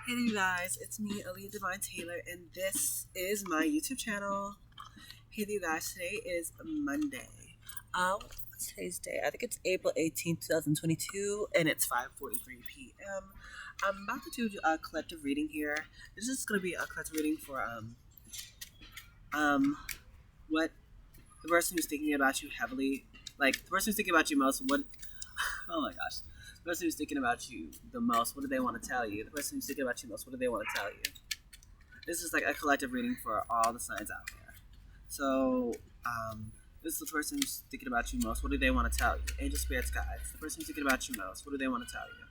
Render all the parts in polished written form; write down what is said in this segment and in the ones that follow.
Hey there, you guys, it's me, Aaliyah Divine Taylor, and this is my YouTube channel. Hey there, you guys, today is Monday. What's today's day? I think it's April 18th, 2022, and it's 5:43 p.m. I'm about to do a collective reading here. This is going to be a collective reading for, what the person who's thinking about you heavily, like, the person who's thinking about you most, what, oh my gosh. The person who's thinking about you the most, what do they want to tell you? The person who's thinking about you most, what do they want to tell you? This is like a collective reading for all the signs out there. So, this is the person who's thinking about you most. What do they want to tell you? Angel spirits, guides. The person who's thinking about you most. What do they want to tell you?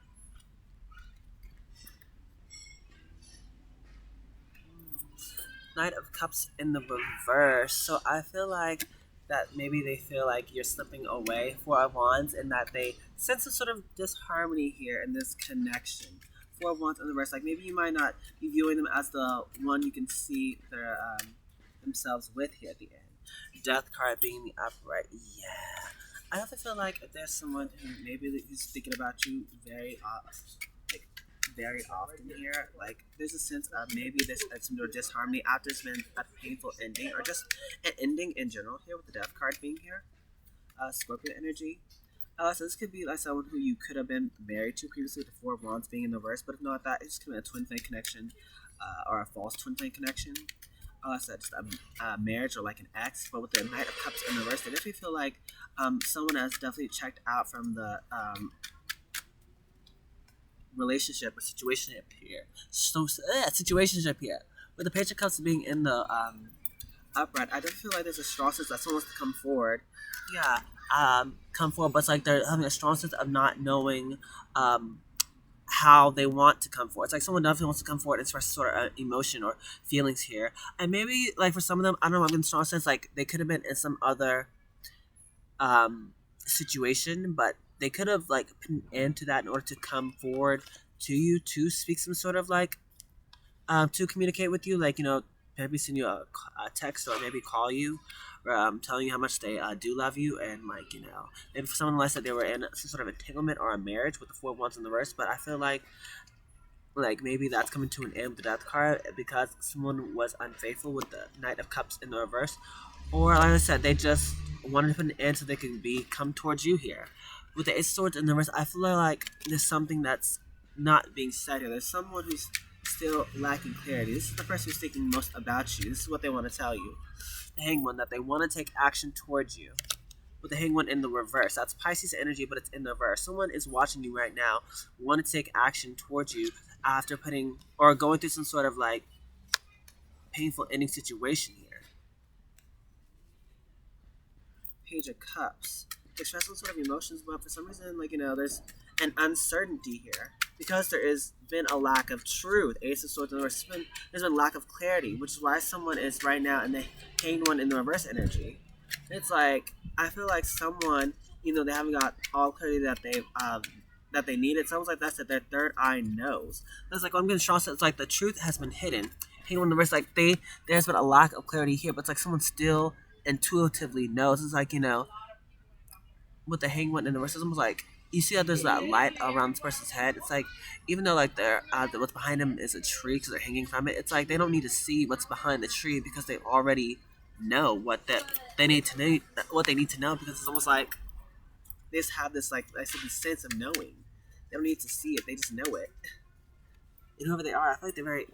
Knight of Cups in the reverse. So I feel like that maybe they feel like you're slipping away, Four of Wands, and that they sense a sort of disharmony here in this connection. Four of Wands in the reverse. Like maybe you might not be viewing them as the one you can see their themselves with here at the end. Death card being the upright. Yeah. I also feel like there's someone who maybe is thinking about you very often here. Like there's a sense of maybe there's some sort of disharmony after it's been a painful ending, or just an ending in general here with the Death card being here. Scorpio energy. So this could be like someone who you could have been married to previously, with the Four of Wands being in the reverse, but if not that, it's could be a twin flame connection, or a false twin flame connection. So just a marriage or like an ex, but with the Knight of Cups in the reverse, they definitely feel like someone has definitely checked out from the relationship or situationship here. So situationship here. With the Page of Cups being in the upright, I don't feel like there's a strong sense that someone wants to come forward. Yeah, come forward, but it's like they're having a strong sense of not knowing how they want to come forward. It's like someone definitely wants to come forward and express sort of emotion or feelings here. And maybe like for some of them, I don't know, I'm in a strong sense like they could have been in some other situation, but they could have like put an end to that in order to come forward to you to speak some sort of like to communicate with you, like maybe send you a text or maybe call you, or telling you how much they do love you, and like maybe for someone else that they were in some sort of entanglement or a marriage with the Four of Wands in the reverse. But I feel like maybe that's coming to an end with the Death card because someone was unfaithful with the Knight of Cups in the reverse, or like I said, they just wanted to put an end so they could come towards you here. With the Ace of Swords in the reverse, I feel like there's something that's not being said here. There's someone who's still lacking clarity. This is the person who's thinking most about you. This is what they want to tell you. The Hanged One, that they want to take action towards you. With the Hanged One in the reverse, that's Pisces energy, but it's in the reverse. Someone is watching you right now, want to take action towards you after putting or going through some sort of like painful ending situation here. Page of Cups. Express some sort of emotions, but for some reason, there's an uncertainty here because there has been a lack of truth. Ace of Swords in the reverse. There's been lack of clarity, which is why someone is right now in the Hanged One in the reverse energy. It's like I feel like someone, they haven't got all clarity that they needed. Someone's like that's that their third eye knows. That's like I'm getting strong. So it's like the truth has been hidden. Hanged One in the reverse, like there's been a lack of clarity here, but it's like someone still intuitively knows. It's like with the Hanged One in the reverse, it's almost like you see how there's that light around this person's head. It's like even though like they're what's behind them is a tree because they're hanging from it. It's like they don't need to see what's behind the tree because they already know they need to know what they need to know, because it's almost like they just have this like I said this sense of knowing. They don't need to see it; they just know it. And whoever they are, I feel like they're very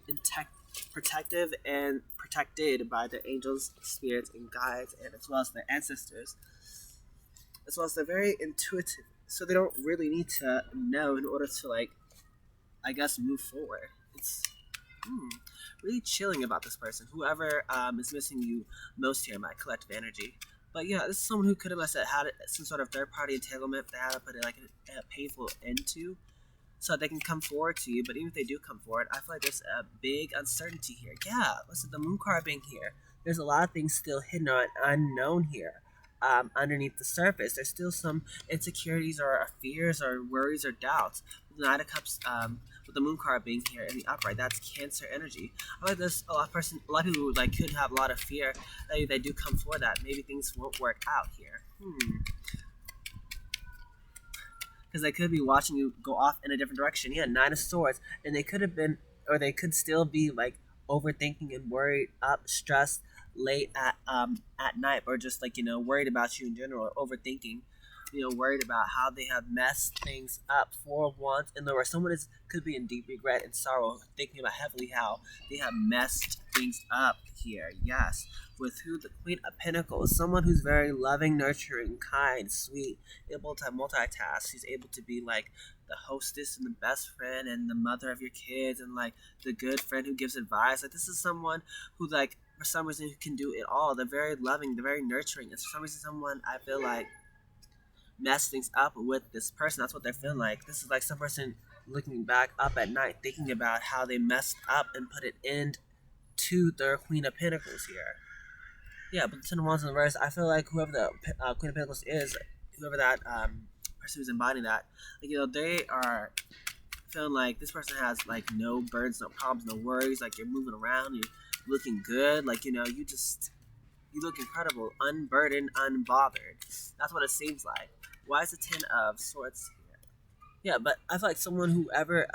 protective and protected by their angels, spirits, and guides, and as well as their ancestors. As well as they're very intuitive, so they don't really need to know in order to I guess move forward. It's really chilling about this person, whoever is missing you most here in my collective energy. But yeah, this is someone who could have, let's say, had some sort of third party entanglement they had to put a painful end to, so they can come forward to you. But even if they do come forward, I feel like there's a big uncertainty here. Yeah, listen, the Moon card being here, there's a lot of things still hidden or unknown here. Underneath the surface, there's still some insecurities or fears or worries or doubts. The Knight of Cups, with the Moon card being here in the upright, that's Cancer energy. I like this. A lot of people could have a lot of fear that they do come for that. Maybe things won't work out here. Because they could be watching you go off in a different direction. Yeah, Nine of Swords, and they could have been or they could still be like overthinking and worried up, stressed late at night, or just like worried about you in general, or overthinking, worried about how they have messed things up for once. And where someone is could be in deep regret and sorrow, thinking about heavily how they have messed things up here. Yes, with who the Queen of Pentacles, someone who's very loving, nurturing, kind, sweet, able to multitask. She's able to be like the hostess and the best friend and the mother of your kids and like the good friend who gives advice. Like this is someone who like for some reason who can do it all. They're very loving, they're very nurturing. And for some reason someone I feel like mess things up with this person. That's what they're feeling like. This is like some person looking back up at night, thinking about how they messed up and put it end to their Queen of Pentacles here. Yeah, but the Ten of Wands in the reverse, I feel like whoever the Queen of Pentacles is, whoever that person who's embodying that, like, they are feeling like this person has like no burdens, no problems, no worries. Like you're moving around, you're looking good. Like you look incredible, unburdened, unbothered. That's what it seems like. Why is the Ten of Swords here? Yeah, but I feel like whoever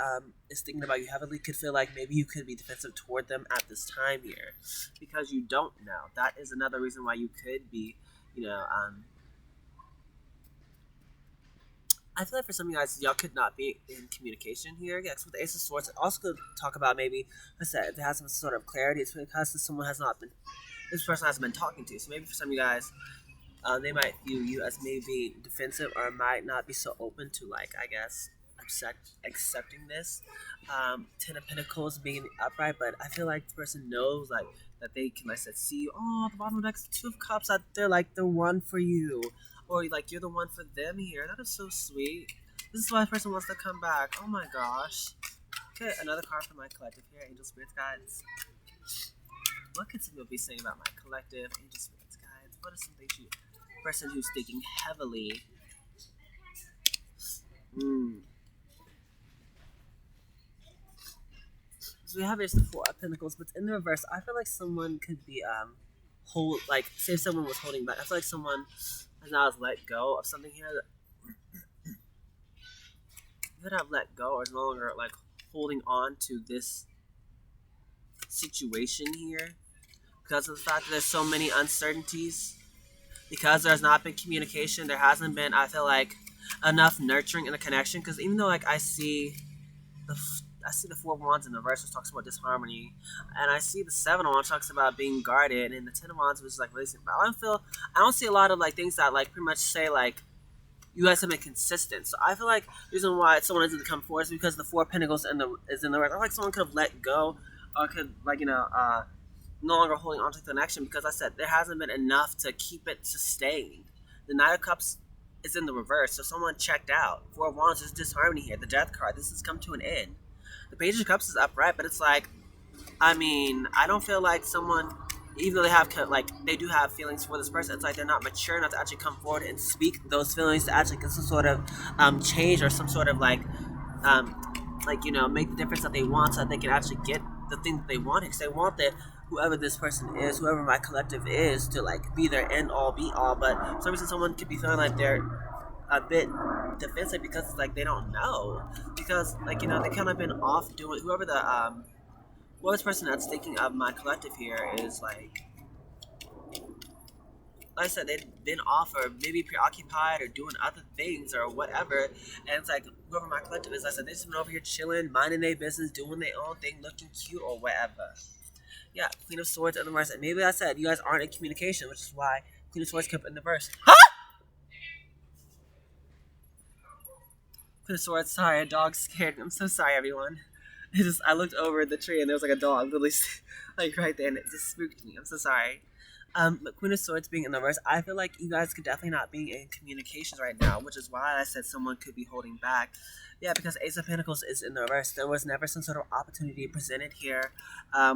is thinking about you heavily could feel like maybe you could be defensive toward them at this time here, because you don't know. That is another reason why you could be, I feel like for some of you guys, y'all could not be in communication here. Yeah, with the Ace of Swords, it also could talk about maybe, like I said, there has some sort of clarity. It's because this person hasn't been talking to. So maybe for some of you guys, they might view you as maybe defensive, or might not be so open to, like, I guess, accepting this. Ten of Pentacles being upright, but I feel like the person knows, like, that they can, like I said, see you. Oh, at the bottom of the deck, Two of Cups, that they're like the one for you, or like you're the one for them here. That is so sweet. This is why the person wants to come back. Oh my gosh. Okay, another card for my collective here, Angel Spirits Guides. What could some people be saying about my collective, Angel Spirits Guides? What are some things you, person who's thinking heavily? So we have the Four of Pentacles, but in the reverse, I feel like someone could be say if someone was holding back. I feel like someone has now let go of something here that could have let go, or is no longer like holding on to this situation here because of the fact that there's so many uncertainties. Because there's not been communication, there hasn't been, I feel like, enough nurturing in a connection. Because even though like I see the Four of Wands in the reverse, which talks about disharmony, and I see the Seven of Wands talks about being guarded, and the Ten of Wands was like releasing. But I don't see a lot of like things that like pretty much say like you guys have been consistent. So I feel like the reason why someone isn't to come forward is because the Four of Pentacles is in the reverse. I feel like someone could have let go, or could like no longer holding on to the connection, because I said there hasn't been enough to keep it sustained. The Knight of Cups is in the reverse, so someone checked out. Four of Wands is disharmony here. The Death card. This has come to an end. The Page of Cups is upright, but it's like, I mean, I don't feel like someone, even though they do have feelings for this person, it's like they're not mature enough to actually come forward and speak those feelings to actually get some sort of change, or some sort of make the difference that they want, so that they can actually get the thing that they want. Because they want whoever this person is, whoever my collective is, to like be their end all be all. But for some reason someone could be feeling like they're a bit defensive because it's like they don't know, because they kind of been off doing whoever this person that's thinking of my collective here is like I said, they've been off or maybe preoccupied or doing other things or whatever, and it's like whoever my collective is, I said, they've just been over here chilling, minding their business, doing their own thing, looking cute or whatever. Yeah, Queen of Swords in the reverse. And maybe I said you guys aren't in communication, which is why Queen of Swords kept in the verse. Queen of Swords, sorry, a dog scared me. I'm so sorry, everyone. I looked over the tree and there was like a dog literally like right there, and it just spooked me. I'm so sorry. But Queen of Swords being in the reverse, I feel like you guys could definitely not be in communications right now, which is why I said someone could be holding back. Yeah, because Ace of Pentacles is in the reverse. There was never some sort of opportunity presented here,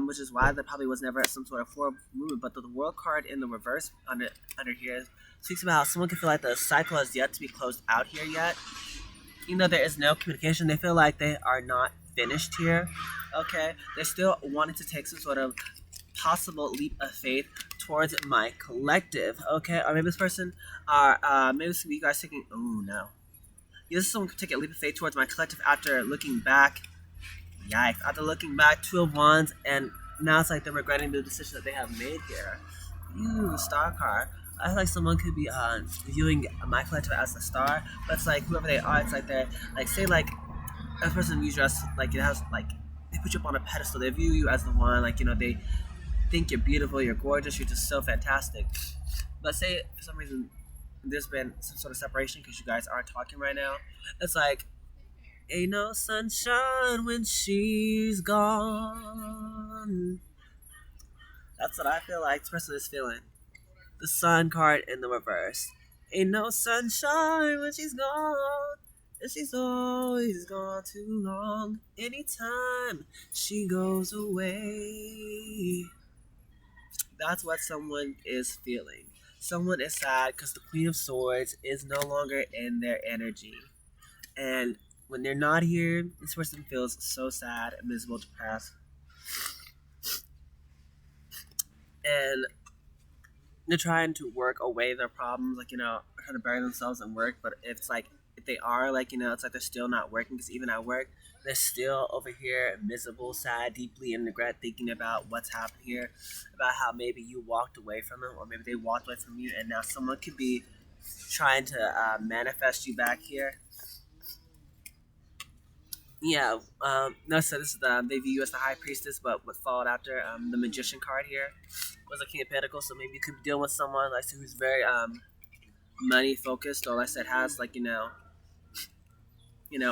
which is why there probably was never some sort of forward movement. But the World card in the reverse under here speaks about how someone could feel like the cycle has yet to be closed out here yet. Even though there is no communication, they feel like they are not finished here. Okay, they're still wanting to take some sort of possible leap of faith towards my collective. Okay, or maybe this person maybe this could be you guys thinking, oh no, this is someone could take a leap of faith towards my collective after looking back Yikes. After looking back, Two of Wands, and now it's like they're regretting the decision that they have made here. Ooh, star card. I feel like someone could be viewing my collective as a star, but it's like whoever they are, it's like they're like say like a person views you as like it has like they put you up on a pedestal. They view you as the one, like they think you're beautiful, you're gorgeous, you're just so fantastic. But say for some reason there's been some sort of separation because you guys aren't talking right now. It's like ain't no sunshine when she's gone. That's what I feel like this person is feeling. The sun card in the reverse. Ain't no sunshine when she's gone. And she's always gone too long. Anytime she goes away. That's what someone is feeling. Someone is sad because the Queen of Swords is no longer in their energy. And when they're not here, this person feels so sad, miserable, depressed. And they're trying to work away their problems, like, trying to bury themselves in work. But it's like, if they are, like, it's like they're still not working because even at work, they're still over here miserable, sad, deeply in regret, thinking about what's happened here, about how maybe you walked away from them, or maybe they walked away from you, and now someone could be trying to manifest you back here. Yeah, no, so this is they view you as the High Priestess, but what followed after the Magician card here was a King of Pentacles, so maybe you could deal with someone like who's very money focused, or like I said has like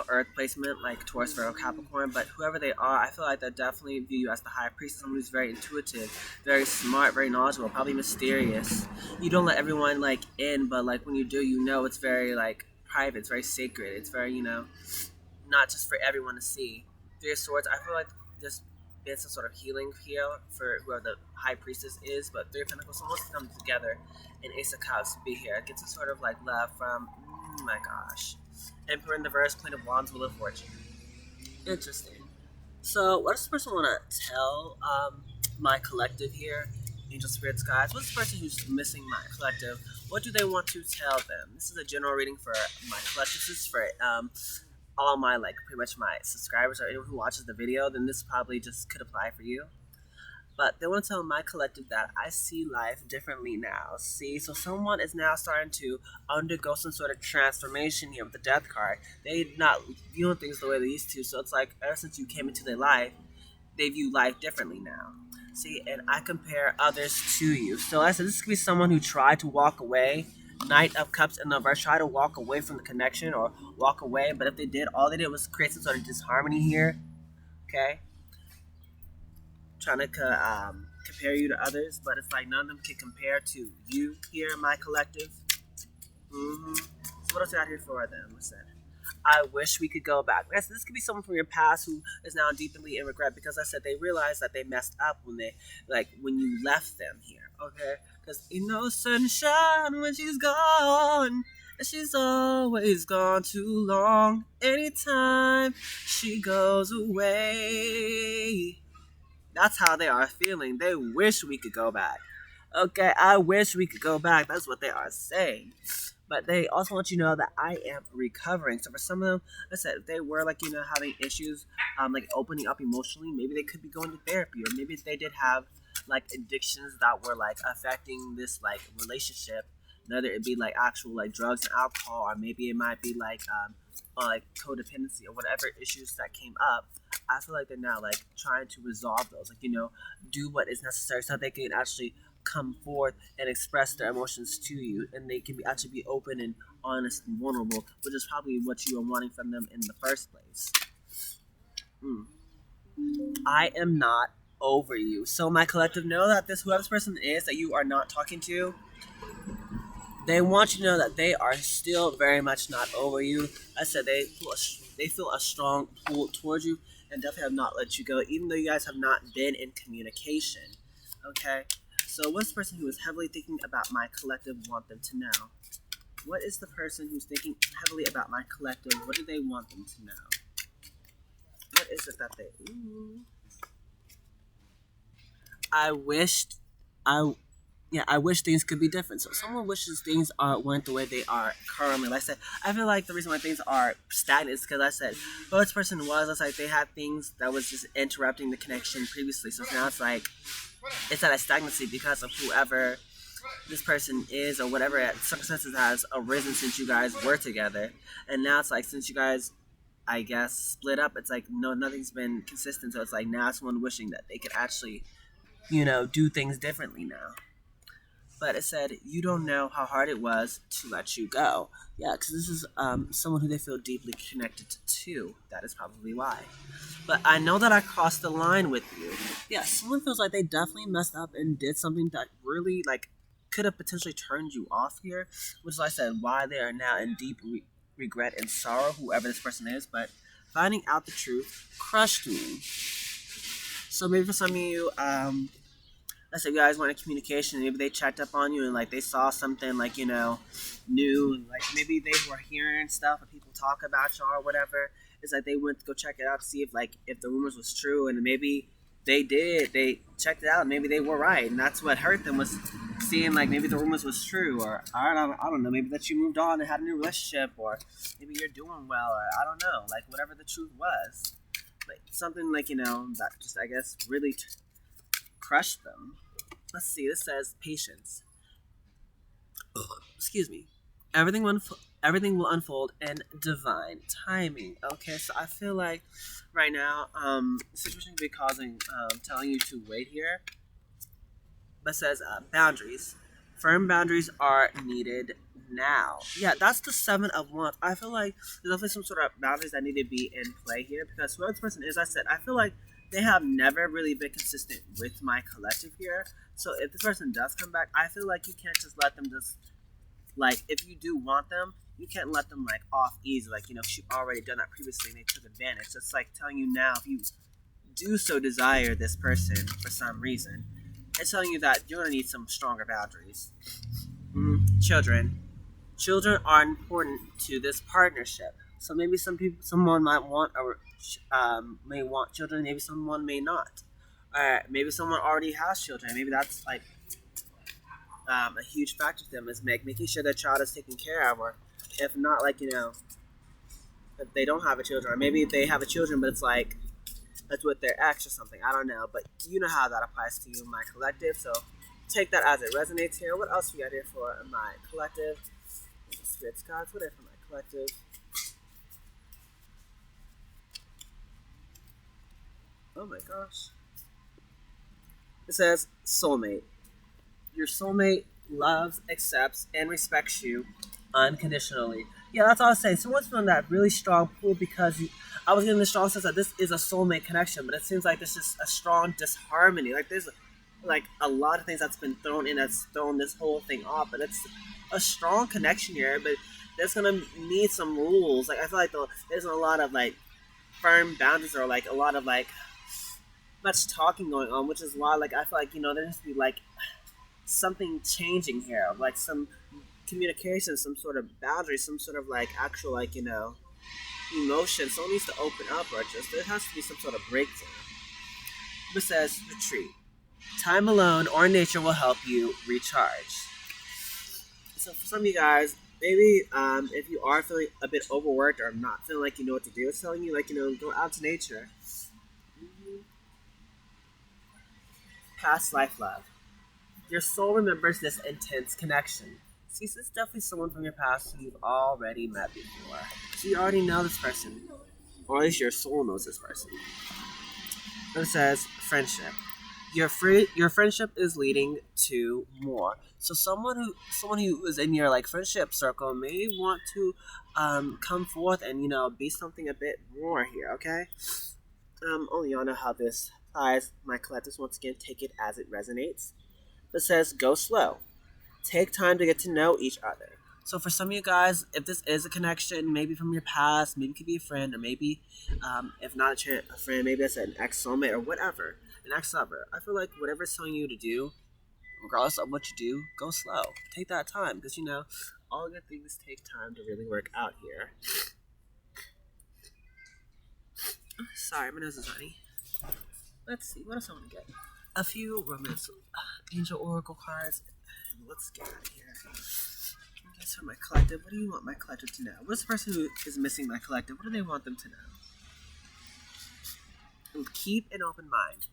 Earth placement like Taurus, Virgo, Capricorn. But whoever they are, I feel like they definitely view you as the High Priestess, someone who's very intuitive, very smart, very knowledgeable, probably mysterious. You don't let everyone like in, but like when you do, it's very like private, it's very sacred, it's very not just for everyone to see. Three of Swords, I feel like there's been some sort of healing here for whoever the High Priestess is, but Three of Pentacles, someone's come together, and Ace of Cups be here. It gets a sort of like love from, oh my gosh. Emperor in the verse, Queen of Wands, Wheel of Fortune. Interesting. So, what does this person want to tell my collective here? Angel Spirits, guys. What's the person who's missing my collective? What do they want to tell them? This is a general reading for my collective. This is for all my like pretty much my subscribers or anyone who watches the video. Then this probably just could apply for you. But they want to tell my collective that I see life differently now. See, so someone is now starting to undergo some sort of transformation here with the Death card. They're not viewing things the way they used to. So it's like ever since you came into their life, they view life differently now. See, and I compare others to you. So I said this could be someone who tried to walk away. Knight of Cups in the verse, try to walk away from the connection or walk away. But if they did, all they did was create some sort of disharmony here. Okay, trying to compare you to others, but it's like none of them can compare to you here in my collective. So what else I got here for them? What's that? I wish we could go back. Yes, this could be someone from your past who is now deeply in regret because I said they realized that they messed up when you left them here. Okay, because sunshine when she's gone. And she's always gone too long. Anytime she goes away. That's how they are feeling. They wish we could go back. Okay, I wish we could go back. That's what they are saying. But they also want you to know that I am recovering. So for some of them, like I said, if they were having issues, like opening up emotionally, maybe they could be going to therapy, or maybe they did have like addictions that were like affecting this like relationship. Whether it be like actual like drugs and alcohol, or maybe it might be like codependency or whatever issues that came up. I feel like they're now like trying to resolve those, do what is necessary so they can actually come forth and express their emotions to you, and they can actually be open and honest and vulnerable, which is probably what you are wanting from them in the first place. I am not over you. So my collective, know that whoever this person is that you are not talking to, they want you to know that they are still very much not over you. I said they feel a strong pull towards you and definitely have not let you go, even though you guys have not been in communication. Okay? So what's the person who is heavily thinking about my collective want them to know? What is the person who's thinking heavily about my collective? What do they want them to know? What is it that they... Ooh. I wished... yeah, I wish things could be different. So someone wishes things weren't the way they are currently. Like I said, I feel like the reason why things are stagnant is because I said, well, this person was, it's like they had things that was just interrupting the connection previously. So now it's like, it's at a stagnancy because of whoever this person is or whatever circumstances has arisen since you guys were together. And now it's like, since you guys, I guess, split up, it's like, no, nothing's been consistent. So it's like now someone wishing that they could actually, do things differently now. But it said, you don't know how hard it was to let you go. Yeah, because this is someone who they feel deeply connected to. That is probably why. But I know that I crossed the line with you. Yeah, someone feels like they definitely messed up and did something that really, like, could have potentially turned you off here. Which is, like I said, why they are now in deep regret and sorrow, whoever this person is. But finding out the truth crushed me. So maybe for some of you, let's say you guys went in communication, maybe they checked up on you and like they saw something like, new, and like maybe they were hearing stuff or people talk about you or whatever. It's like they went to go check it out to see if the rumors was true, and maybe they checked it out and maybe they were right, and that's what hurt them, was seeing like maybe the rumors was true, or I don't know, maybe that you moved on and had a new relationship, or maybe you're doing well, or I don't know, like whatever the truth was. Like something like, that just, I guess, really crushed them. Let's see, this says patience. Excuse me. Everything will unfold in divine timing. Okay, so I feel like right now, the situation could be causing, telling you to wait here. But it says boundaries. Firm boundaries are needed now. Yeah, that's the Seven of Wands. I feel like there's definitely some sort of boundaries that need to be in play here, because whoever this person is, I said, I feel like they have never really been consistent with my collective here. So if this person does come back, I feel like you can't just let them just, like, if you do want them, you can't let them, like, off easy. Like, if you've already done that previously and they took advantage. It's like telling you now, if you do so desire this person for some reason, it's telling you that you're going to need some stronger boundaries. Children are important to this partnership. So maybe someone might want or may want children. Maybe someone may not. Maybe someone already has children. Maybe that's like a huge factor to them, is making sure their child is taken care of. Or if not, like, if they don't have a children, or maybe they have a children, but it's like that's with their ex or something. I don't know, but you know how that applies to you, my collective. So take that as it resonates here. What else we got here for my collective? Spirits, gods, what are for my collective? Oh my gosh. It says soulmate. Your soulmate loves, accepts, and respects you unconditionally. Yeah, that's all I was saying. Someone's feeling that really strong pull because I was getting the strong sense that this is a soulmate connection, but it seems like there's just a strong disharmony. Like there's like a lot of things that's been thrown in that's thrown this whole thing off, but it's a strong connection here. But there's gonna need some rules. Like I feel like there's a lot of like firm boundaries, or like a lot of like much talking going on, which is why like I feel like there needs to be like something changing here, like some communication, some sort of boundary, some sort of like actual like emotion. Someone needs to open up, or just there has to be some sort of breakthrough. It says retreat. Time alone or nature will help you recharge. So for some of you guys, maybe if you are feeling a bit overworked or not feeling like you know what to do, it's telling you like go out to nature. Past life love. Your soul remembers this intense connection. See, this is definitely someone from your past who you've already met before. So you already know this person, or at least your soul knows this person. It says friendship. Your friendship is leading to more. So someone who is in your like friendship circle may want to come forth and be something a bit more here. Okay. Only y'all know how this applies. My collectives, once again, take it as it resonates. It says go slow. Take time to get to know each other. So for some of you guys, if this is a connection, maybe from your past, maybe it could be a friend, or maybe if not a friend, maybe it's an ex-soulmate or whatever, an ex-lover. I feel like whatever it's telling you to do, regardless of what you do, go slow. Take that time, because all good things take time to really work out here. Sorry, my nose is runny. Let's see, what else I want to get? A few romance Angel Oracle cards. Let's get out of here. Guess for my collective. What do you want my collective to know? What's the person who is missing my collective? What do they want them to know? And keep an open mind.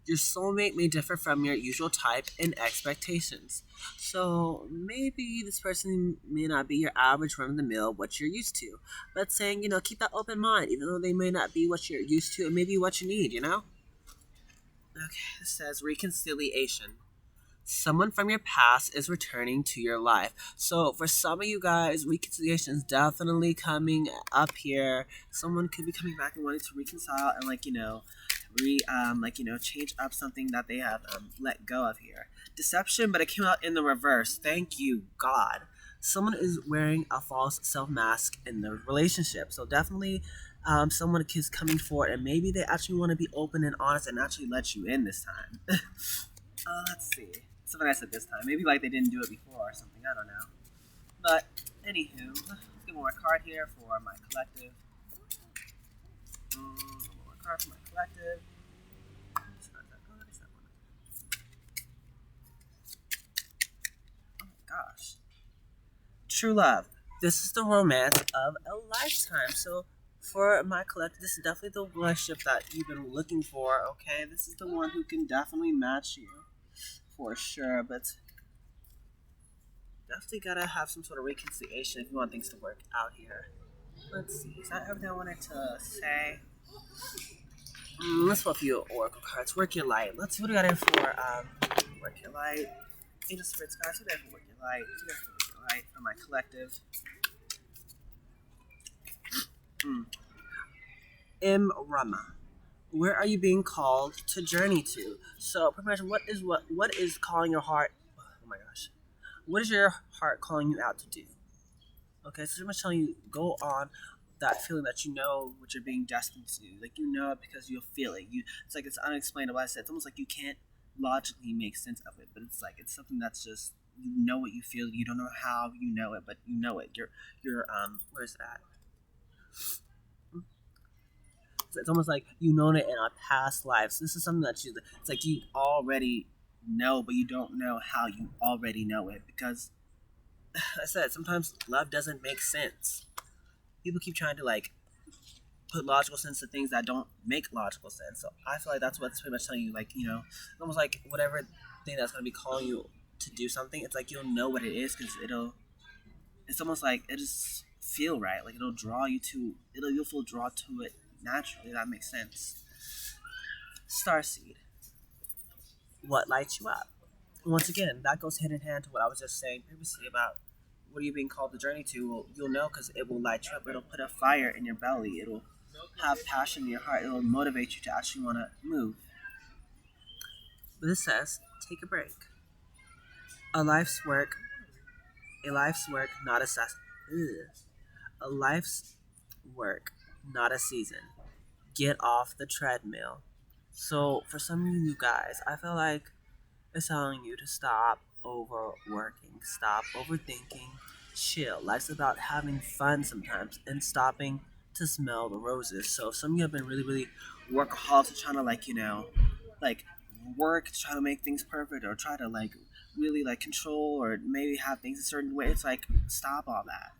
Your soulmate may differ from your usual type and expectations. So maybe this person may not be your average run of the mill, what you're used to. But saying, keep that open mind, even though they may not be what you're used to, and maybe what you need. Okay, it says reconciliation. Someone from your past is returning to your life. So for some of you guys, reconciliation is definitely coming up here. Someone could be coming back and wanting to reconcile and change up something that they have let go of here. Deception, but it came out in the reverse. Thank you, God. Someone is wearing a false self mask in the relationship. So definitely someone is coming forward and maybe they actually want to be open and honest and actually let you in this time. Let's see. Something I said this time. Maybe like they didn't do it before or something. I don't know. But, anywho, let's get one more card here for my collective. One more card for my collective. Oh my gosh. True love. This is the romance of a lifetime. So, for my collective, this is definitely the relationship that you've been looking for, okay? This is the one who can definitely match you. For sure, but definitely gotta have some sort of reconciliation if you want things to work out here. Let's see, is that everything I wanted to say? Let's flip a few oracle cards. Work your light. Let's see what we got in for work your light. Angel spirits cards. What do I have for work your light? What do I have for work your light for my collective? Rama. Where are you being called to journey to? So pretty much what is calling your heart? Oh my gosh. What is your heart calling you out to do? Okay, so pretty much telling you go on that feeling that you know what you're being destined to. Like you know it because you'll feel it. It's like it's unexplainable. I said it's almost like you can't logically make sense of it, but it's like it's something that's just you know what you feel. You don't know how you know it, but you know it. You're where's that? It's almost like you know it in our past lives. This is something that it's like you already know, but you don't know how you already know it because I said sometimes love doesn't make sense. People keep trying to like put logical sense to things that don't make logical sense. So I feel like that's what's pretty much telling you, like it's almost like whatever thing that's gonna be calling you to do something. It's like you'll know what it is because It's almost like it just feel right. Like it'll draw you to. You'll feel drawn to it naturally. That makes sense. Starseed. What lights you up? Once again, that goes hand in hand to what I was just saying previously about what are you being called to journey to. Well, you'll know because it will light you up. It'll put a fire in your belly. It'll have passion in your heart. It'll motivate you to actually want to move. But this says, take a break. A life's work. A life's work, not a A life's work, not a season. Get off the treadmill. So for some of you guys, I feel like it's telling you to stop overworking, stop overthinking, chill. Life's about having fun sometimes and stopping to smell the roses. So some of you have been really, really workaholics trying to like work to try to make things perfect or try to like really like control or maybe have things a certain way. It's like stop all that.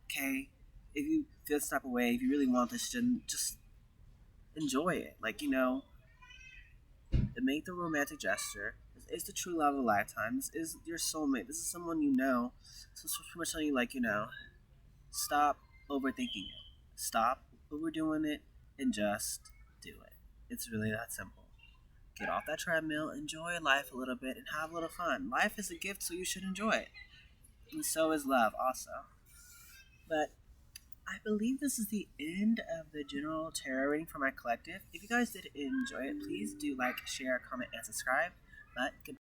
Okay? If you feel this type of way, if you really want this, then just enjoy it. Make the romantic gesture. This is the true love of a lifetime. This is your soulmate. This is someone you know. So it's pretty much telling you, stop overthinking it. Stop overdoing it and just do it. It's really that simple. Get off that treadmill, enjoy life a little bit, and have a little fun. Life is a gift, so you should enjoy it. And so is love, also. But I believe this is the end of the general tarot reading for my collective. If you guys did enjoy it, please do like, share, comment, and subscribe. But goodbye.